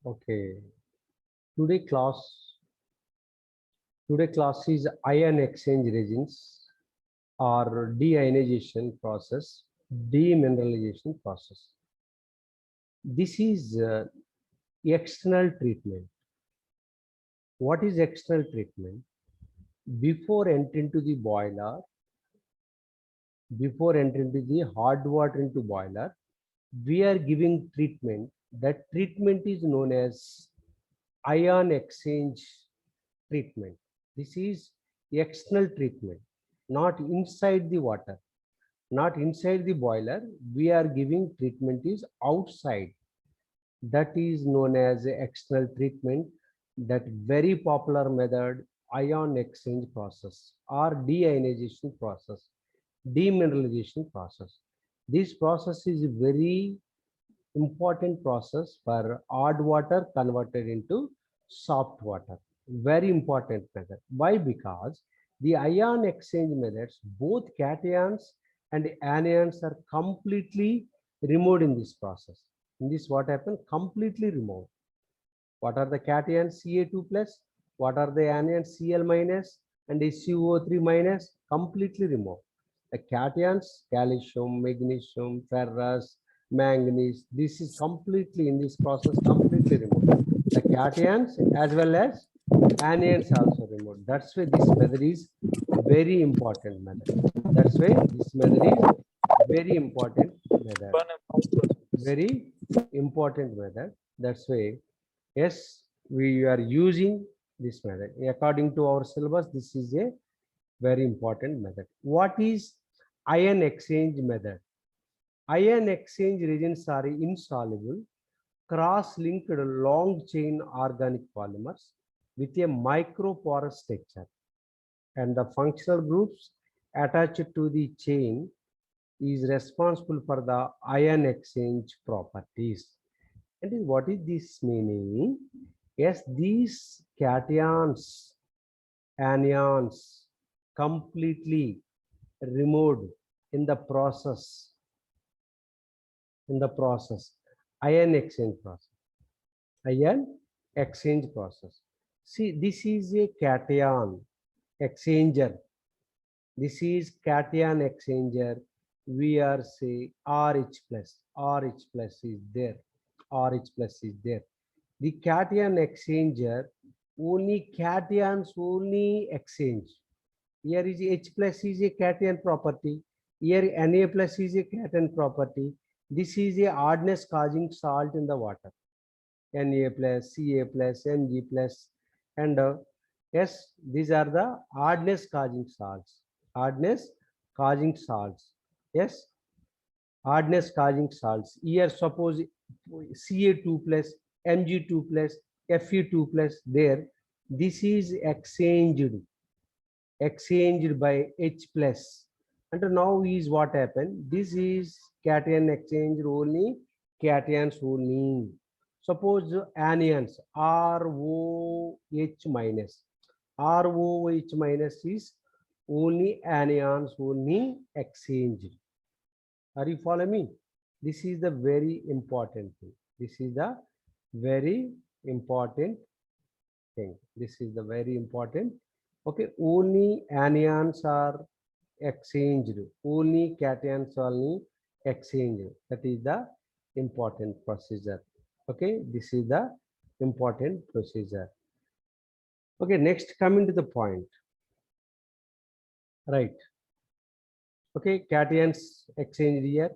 Okay. Today class today class is ion exchange resins or deionization process, demineralization process. This is external treatment. What is external treatment? Before entering to the boiler, before entering to the hot water into boiler, we are giving treatment. That treatment is known as ion exchange treatment. This is external treatment, not inside the water, not inside the boiler. We are giving treatment is outside. That is known as external treatment. That very popular method, ion exchange process or deionization process, demineralization process. This process is very important process for hard water converted into soft water. Very important method. Why? Because the ion exchange methods, both cations and anions are completely removed in this process. In this, what happened? Completely removed. What are the cations? Ca2 plus. What are the anions? Cl minus and SiO3 minus. Completely removed. The cations, calcium, magnesium, ferrous, manganese, this is completely in this process, completely removed. The cations as well as anions also removed. That's why this method is very important method. That's why this method is very important method. Very important method. That's why, yes, we are using this method. According to our syllabus, this is a very important method. What is ion exchange method? Ion exchange reagents are insoluble, cross-linked long-chain organic polymers with a microporous structure, and the functional groups attached to the chain is responsible for the ion exchange properties. And what is this meaning? Yes, these cations, anions completely removed in the process, in the process, ion exchange process, ion exchange process. See, this is a cation exchanger. This is cation exchanger. We are say RH plus. RH plus is there. RH plus is there. The cation exchanger, only cations only exchange. Here is H plus is a cation property. Here Na plus is a cation property. This is a hardness causing salt in the water. Na plus, Ca plus, Mg plus, and yes, these are the hardness causing salts. Hardness causing salts. Yes, hardness causing salts. Here suppose Ca2 plus, Mg2 plus, Fe2 plus there. This is exchanged by H plus. And now is what happened? This is cation exchange only, cations only. Suppose anions ROH minus. ROH minus is only anions only exchanged. Are you following me? This is the very important thing. This is the very important thing. This is the very important. Okay, only anions are exchanged. Only cations only exchanged. That is the important procedure. Okay, this is the important procedure. Okay, next coming to the point. Right. Okay, cations exchanged here.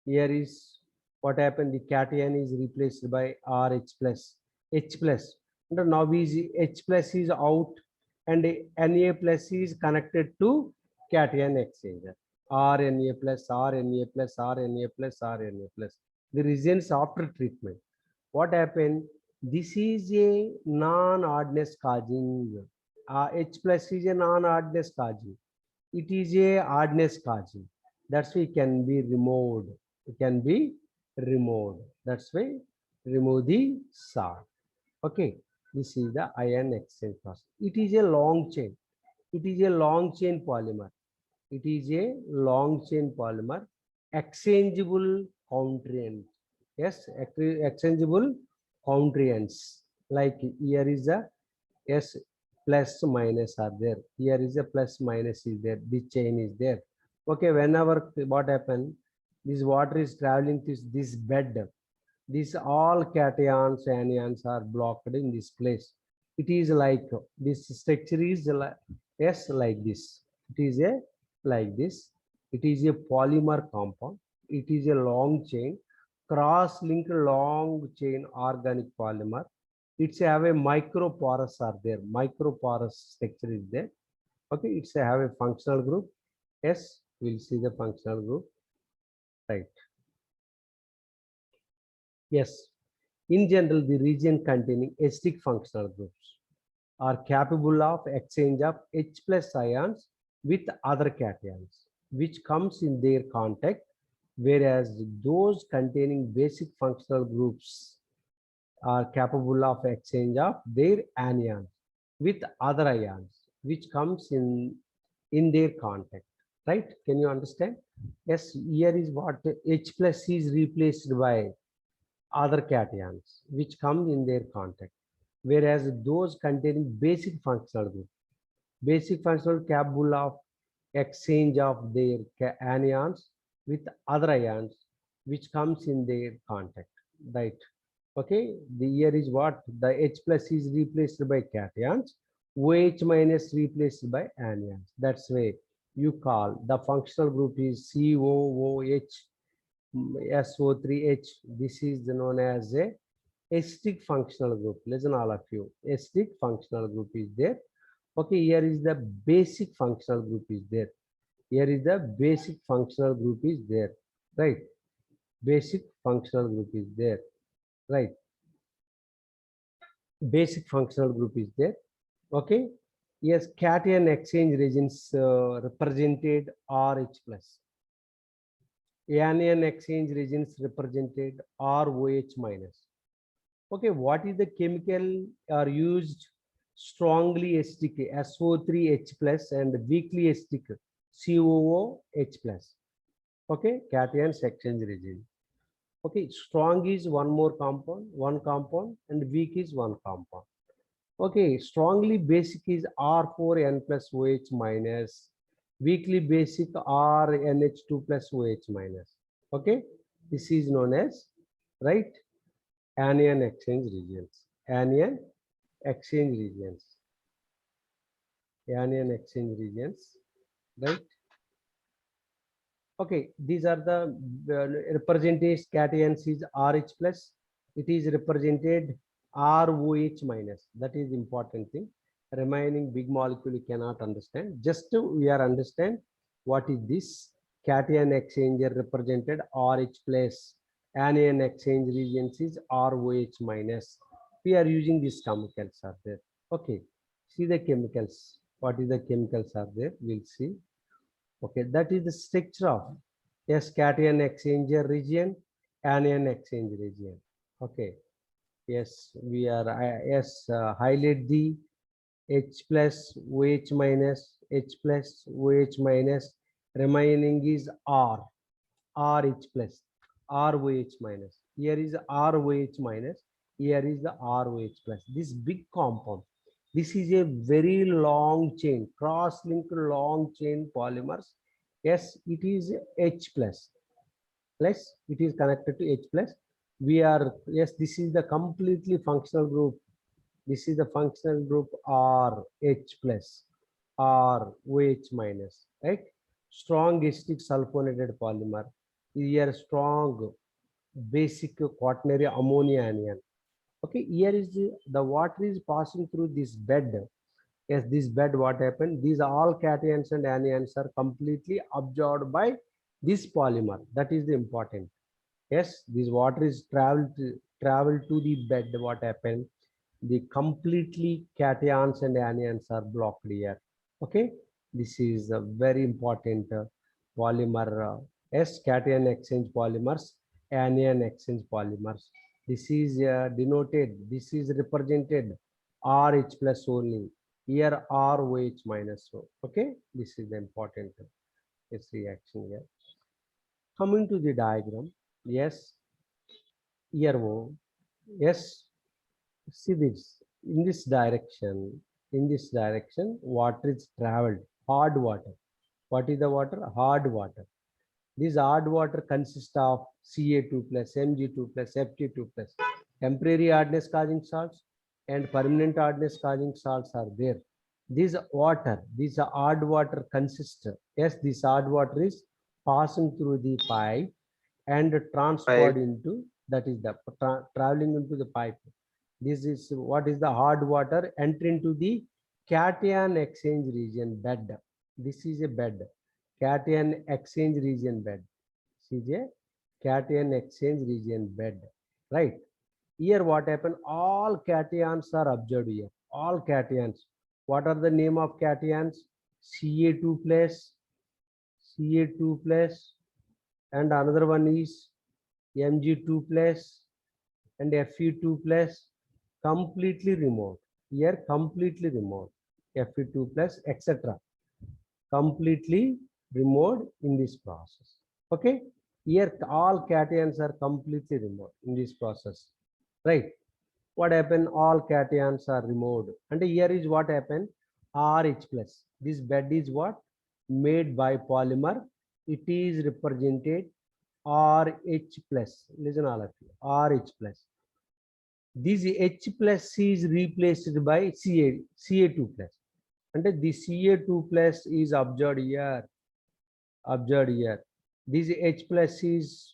Here is what happened. The cation is replaced by RH plus, H plus. And now is H plus is out and Na plus is connected to cation exchanger. RNA plus, RNA plus, RNA plus, RNA plus. The results after treatment. What happened? This is a non-hardness causing. H plus is a non-hardness causing. It is a hardness causing. That's why it can be removed. It can be removed. That's why remove the salt. Okay, this is the ion exchange process. It is a long chain. It is a long chain polymer. It is a long chain polymer, exchangeable counterant. Yes, exchangeable counterions. Like here is a S plus minus are there. Here is a plus minus is there. This chain is there. Okay, whenever what happen, this water is traveling to this bed. These all cations, anions are blocked in this place. It is like this structure is like yes, like this. It is a like this. It is a polymer compound. It is a long chain, cross-linked long chain organic polymer. It's have a microporous are there. Microporous structure is there. Okay, it's have a functional group. Yes, we'll see the functional group. Right. Yes. In general, the region containing acidic functional groups are capable of exchange of H plus ions with other cations, which comes in their contact, whereas those containing basic functional groups are capable of exchange of their anions with other ions, which comes in their contact. Right? Can you understand? Yes, here is what H plus is replaced by other cations which come in their contact, whereas those containing basic functional group, basic functional capable of exchange of their anions with other ions which comes in their contact, right? Okay, the here is what the H plus is replaced by cations, OH minus replaced by anions. That's why you call the functional group is COOH SO3H. This is known as a acidic functional group. Listen, all of you. Acidic functional group is there. Okay, here is the basic functional group is there. Here is the basic functional group is there. Right. Basic functional group is there. Right. Basic functional group is there. Okay. Yes, cation exchange regions represented RH plus. Anion exchange regions represented ROH minus. Okay, what is the chemical are used strongly acidic SO3H plus and weakly acidic COOH plus. Okay, cations exchange region. Okay, strong is one more compound, one compound, and weak is one compound. Okay, strongly basic is R4N plus OH minus, weakly basic RNH2 plus OH minus. Okay, this is known as, right, anion exchange regions. Anion exchange regions. Anion exchange regions, right? Okay, these are the represented cations is RH plus. It is represented ROH minus. That is important thing. Remaining big molecule you cannot understand. Just to we are understand what is this cation exchanger represented RH plus. Anion exchange regions is ROH minus. We are using these chemicals are there. Okay, see the chemicals. What is the chemicals are there? We'll see. Okay, that is the structure of yes, cation exchanger region, anion exchange region. Okay, yes, we are yes, highlight the H plus OH minus, H plus OH minus, remaining is R, RH plus, ROH minus. Here is ROH minus, here is the ROH plus. This big compound. This is a very long chain, cross-linked long chain polymers. Yes, it is H plus. Plus, it is connected to H plus. We are, yes, this is the completely functional group. This is the functional group R H plus R OH minus, right? Strong acidic sulfonated polymer. Here strong basic quaternary ammonia anion. Okay, here is the water is passing through this bed. Yes, this bed, what happened? These all cations and anions are completely absorbed by this polymer. That is the important. Yes, this water is traveled to the bed. What happened? The completely cations and anions are blocked here. Okay, this is a very important polymer. Yes, cation exchange polymers, anion exchange polymers. This is denoted. This is represented RH plus only. Here ROH minus. Okay, this is the important this reaction here. Coming to the diagram, yes, here, yes, See this, in this direction, water is traveled, hard water. What is the water? Hard water. This hard water consists of Ca2 plus Mg2 plus Ft2 plus temporary hardness causing salts and permanent hardness causing salts are there. This hard water consists, yes, this hard water is passing through the pipe and transferred Pipe. into, that is the traveling into the pipe. This is what is the hard water enter into the cation exchange region bed. This is a bed, cation exchange region bed. This is a cation exchange region bed, right? Here what happened? All cations are observed here. All cations. What are the name of cations? Ca2 plus, Ca2 plus, and another one is Mg2 plus and Fe2 plus, completely removed. Here completely removed. Fe2 plus, etc. Completely removed in this process. Okay. Here all cations are completely removed in this process. Right. What happened? All cations are removed. And here is what happened? RH plus. This bed is what? Made by polymer. It is represented RH plus. Listen all of you. RH plus. This H plus is replaced by Ca2 plus. And the Ca2 plus is observed here. Observed here. This H plus is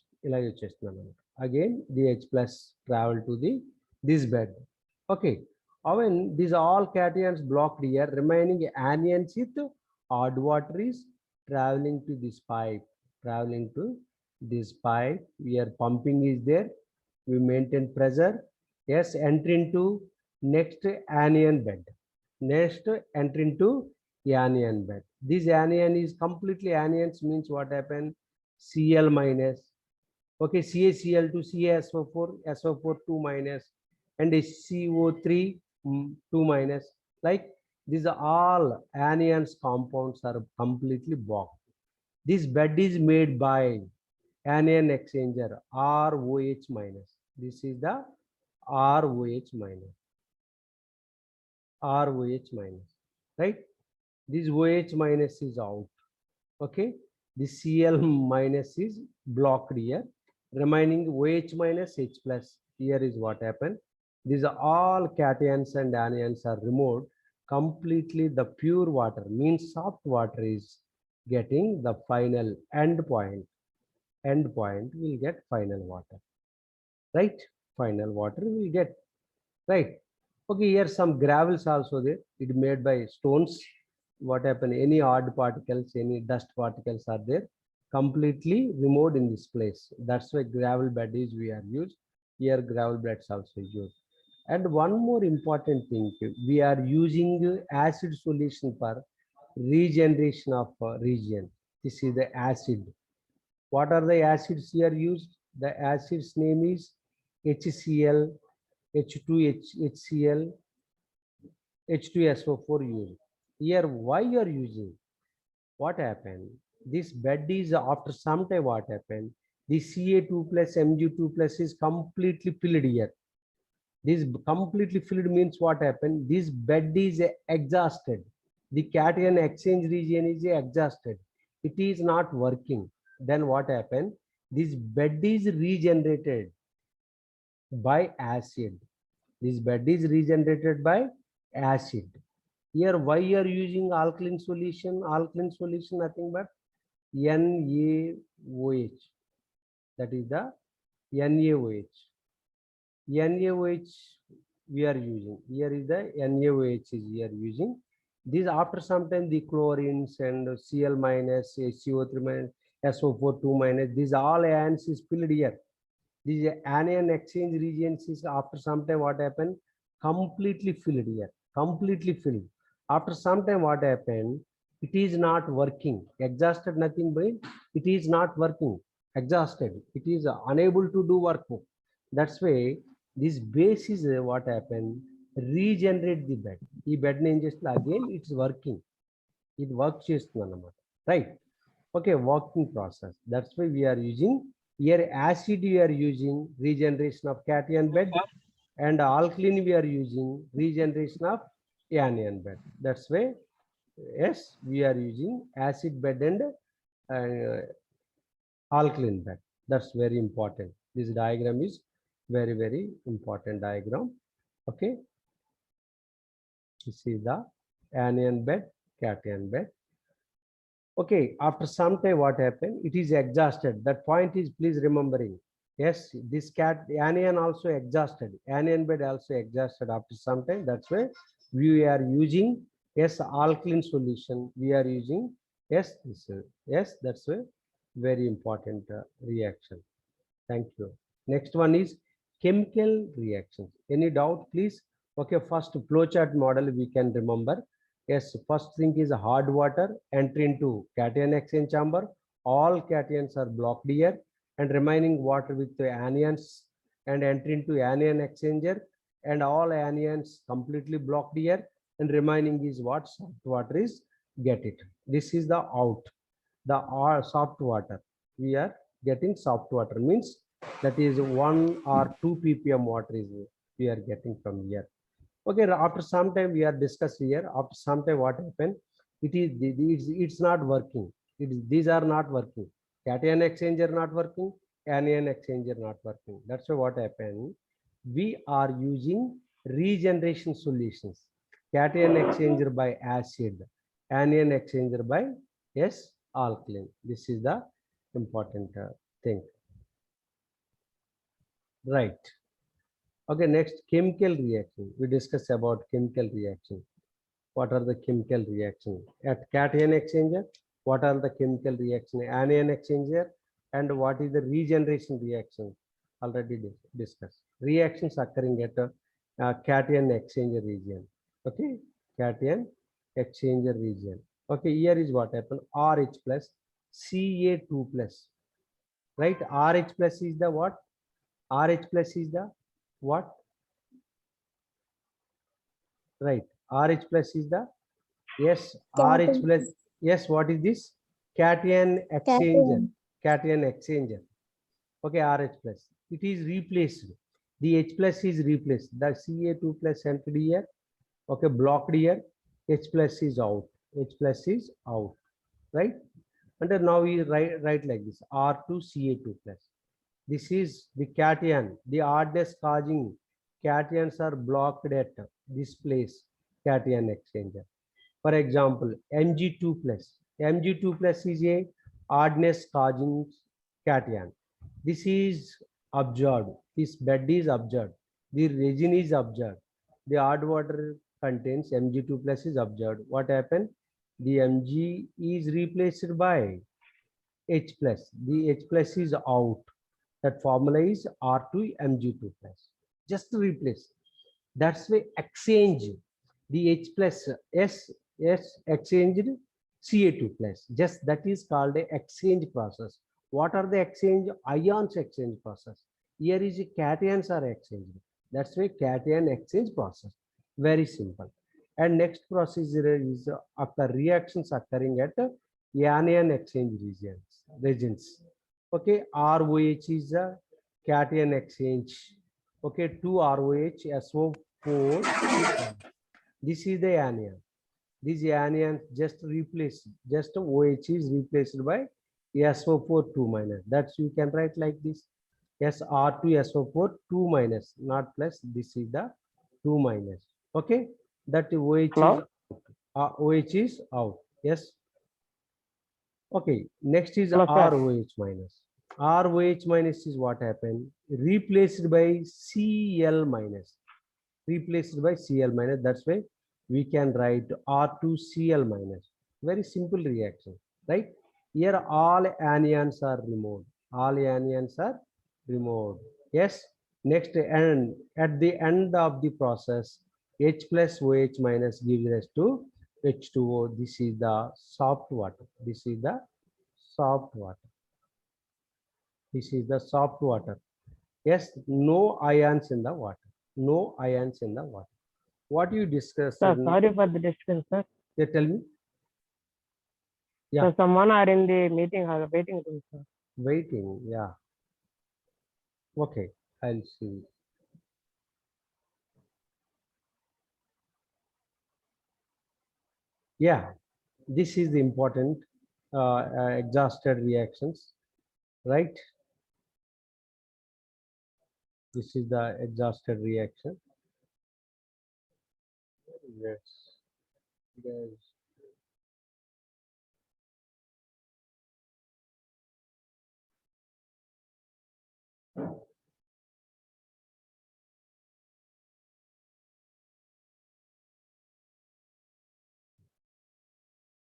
again the H plus travel to the this bed. Okay. When these all cations blocked here, remaining anions with odd water is traveling to this pipe. Traveling to this pipe. Where pumping is there. We maintain pressure. Yes, enter into next anion bed. Next enter into anion bed. This anion is completely anions means what happened? Cl minus. Okay, CaCl2, CaSO4, SO4 2 minus, and CO3 2 minus. Like these are all anions compounds are completely blocked. This bed is made by anion exchanger ROH minus. This is the ROH minus. ROH minus, right? This OH minus is out. Okay, the Cl minus is blocked here. Remaining OH minus H plus. Here is what happened. These are all cations and anions are removed. Completely the pure water means soft water is getting the final end point. End point will get final water. Right? Final water will get. Right? Okay, here some gravels also there. It made by stones. What happened? Any hard particles, any dust particles are there, completely removed in this place. That's why gravel bed is we are used. Here gravel beds also used. And one more important thing, we are using acid solution for regeneration of region. This is the acid. What are the acids here used? The acid's name is HCl, H2H, HCl, H2SO4 used. Here, why you are using? What happened? This bed is after some time what happened? The Ca2 plus Mg2 plus is completely filled here. This completely filled means what happened? This bed is exhausted. The cation exchange region is exhausted. It is not working. Then what happened? This bed is regenerated by acid. This bed is regenerated by acid. Here, why you are using alkaline solution? Alkaline solution nothing but NaOH. That is the NaOH. NaOH we are using. Here is the NaOH is we are using. These after some time the chlorines and Cl minus, CO3 minus, SO4 2 minus. These all ions is filled here. These anion exchange regions is after some time what happened? Completely filled here. Completely filled. After some time what happened? It is not working. Exhausted nothing but it is not working. Exhausted. It is unable to do work. That's why this base is what happened? Regenerate the bed. ఈ bed ని ఏం చేస్తుంది again it's working. It works చేస్తుంది అన్నమాట. Right? Okay, working process. That's why we are using here acid. We are using regeneration of cation bed. and alkaline we are using regeneration of anion bed. That's why yes, we are using acid bed and alkaline bed. That's very important. This diagram is very important diagram. Okay, this is the anion bed, cation bed. Okay, after some time what happened? It is exhausted. That point is please remembering. Yes, this anion also exhausted. Anion bed also exhausted after some time. That's why we are using yes alkaline solution. We are using yes this yes, that's a very important reaction. Thank you. Next one is chemical reactions. Any doubt, please? Okay, first flowchart model we can remember. Yes, first thing is hard water entry into cation exchange chamber. All cations are blocked here, and remaining water with the anions and entry into anion exchanger, and all anions completely blocked here, and remaining is what soft water is get it. This is the out. The soft water we are getting soft water means that is 1 or 2 ppm water is we are getting from here. Okay, after some time we are discussed here. After some time what happened? It's not working. These are not working. Cation exchanger not working. Anion exchanger not working. That's why what happened? We are using regeneration solutions. Cation exchanger by acid. Anion exchanger by yes alkaline. This is the important thing. Right. Okay, next chemical reaction. We discuss about chemical reaction. What are the chemical reaction? At cation exchanger, what are the chemical reaction? Anion exchanger, and what is the regeneration reaction? Already discussed. Reactions occurring at cation exchanger region. Okay, cation exchanger region. Okay, here is what happened. RH plus Ca2 plus. Right, RH plus is the what? RH plus is the what? Right, RH plus is the yes, RH Cation. plus yes. What is this? Cation exchanger. Cation. Cation exchanger. Okay, RH plus. It is replaced. The H plus is replaced. The Ca2 plus entered here. Okay, blocked here. H plus is out. H plus is out. Right. And then now we write like this: R2Ca2 plus. This is the cation. The hardness causing cations are blocked at this place, cation exchanger. For example, Mg2 plus. Mg2 plus is a hardness causing cation. This is absorbed. This bed is absorbed. The resin is absorbed. The hard water contains Mg2 plus is absorbed. What happened? The Mg is replaced by H plus. The H plus is out. That formula is R2Mg2 plus. Just replace. That's why exchange the H plus S exchanged Ca2 plus. Just that is called a exchange process. What are the exchange? Ions exchange process. Here is cations are exchanged. That's why cation exchange process. Very simple. And next procedure is after reactions occurring at anion exchange regions. Okay, ROH is a cation exchange. Okay, 2 ROH SO4. This is the anion. This anion just replaced, just OH is replaced by SO4 2 minus. That's you can write like this. SR2SO4 2 minus, not plus. This is the 2 minus. Okay, that OH is out. Yes. Okay, next is Hello, sir. ROH minus. ROH minus is what happened? Replaced by Cl minus. Replaced by Cl minus. That's why we can write R2Cl minus. Very simple reaction, right? Here all anions are removed. All anions are removed. Yes. Next, and at the end of the process, H plus OH minus gives rise to H2O. This is the soft water. This is the soft water. This is the soft water. Yes, no ions in the water. No ions in the water. What you discussed? Sir, sorry for the distance, sir. Yeah, tell me. Yeah. So someone are in the meeting hall, waiting room, sir. Waiting. Yeah. Okay, I'll see. Yeah, this is the important exhausted reactions, right? This is the exhausted reaction. Yes. Yes.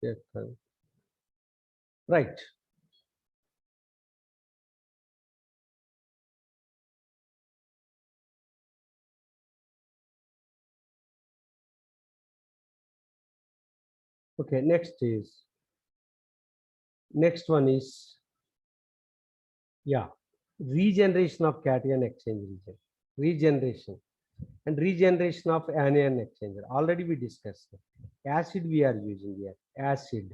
Yes, right. Okay, next one is, yeah, regeneration of cation exchange region. Regeneration and regeneration of anion exchanger. Already we discussed. Acid we are using here. Acid.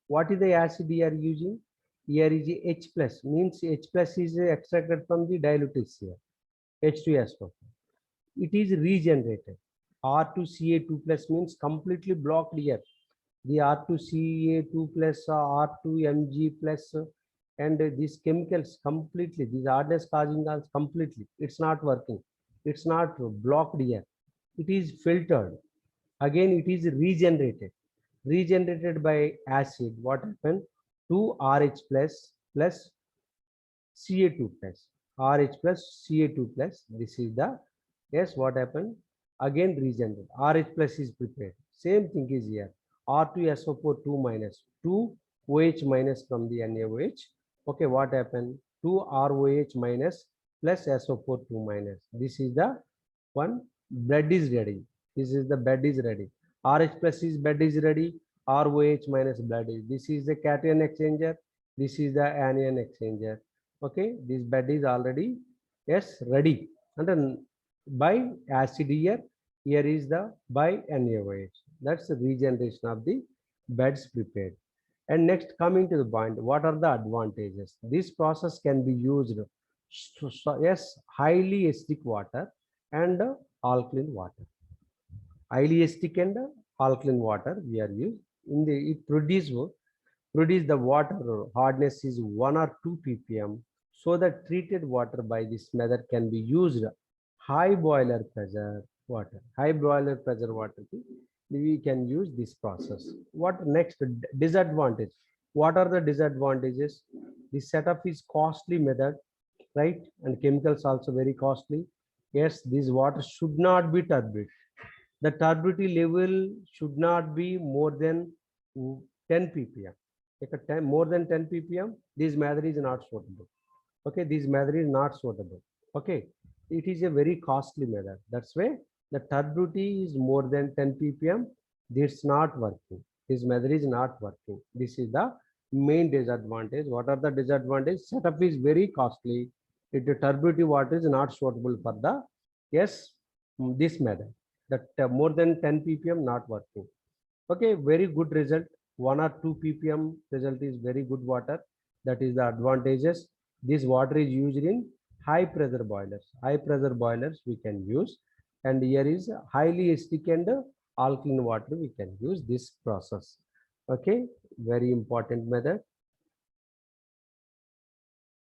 What is the acid we are using? Here is H plus, means H plus is extracted from the dilute here. H2SO. It is regenerated. R2Ca2 plus means completely blocked here. The R2Ca2 plus, R2Mg plus, and these chemicals completely, these hardness causing us completely, it's not working. It's not blocked here. It is filtered. Again, it is regenerated by acid. What happened? 2RH plus Ca2 plus, RH plus Ca2 plus. This is the, yes, what happened? Again regenerate. RH plus is prepared. Same thing is here. R2SO4 2 minus, 2 OH minus from the NaOH. Okay, what happened? 2 ROH minus plus SO4 2 minus. This is the one. Bed is ready. This is the bed is ready. RH plus is bed is ready. ROH minus bed is. This is the cation exchanger. This is the anion exchanger. Okay, this bed is already, yes, ready. And then by acid here is the by NaOH. That's the regeneration of the beds prepared. And next, coming to the point, what are the advantages? This process can be used, yes, highly acidic water and alkaline water. Highly acidic and alkaline water we are used in the, it produce the water hardness is 1 or 2 ppm. So the treated water by this method can be used high boiler pressure water. High boiler pressure water, we can use this process. What next? Disadvantage. What are the disadvantages? This setup is costly method, right? And chemicals also very costly. Yes, this water should not be turbid. The turbidity level should not be more than 10 ppm. Like 10, more than 10 ppm, this method is not suitable. Okay, this method is not suitable. Okay, it is a very costly method. That's why the turbidity is more than 10 ppm. This not working. This method is not working. This is the main disadvantage. What are the disadvantages? Setup is very costly. If the turbidity water is not suitable for the, yes, this method. That more than 10 ppm not working. Okay, very good result. 1 or 2 ppm result is very good water. That is the advantages. This water is used in high pressure boilers. High pressure boilers we can use, and here is highly acidic and alkaline water we can use this process. Okay, very important method.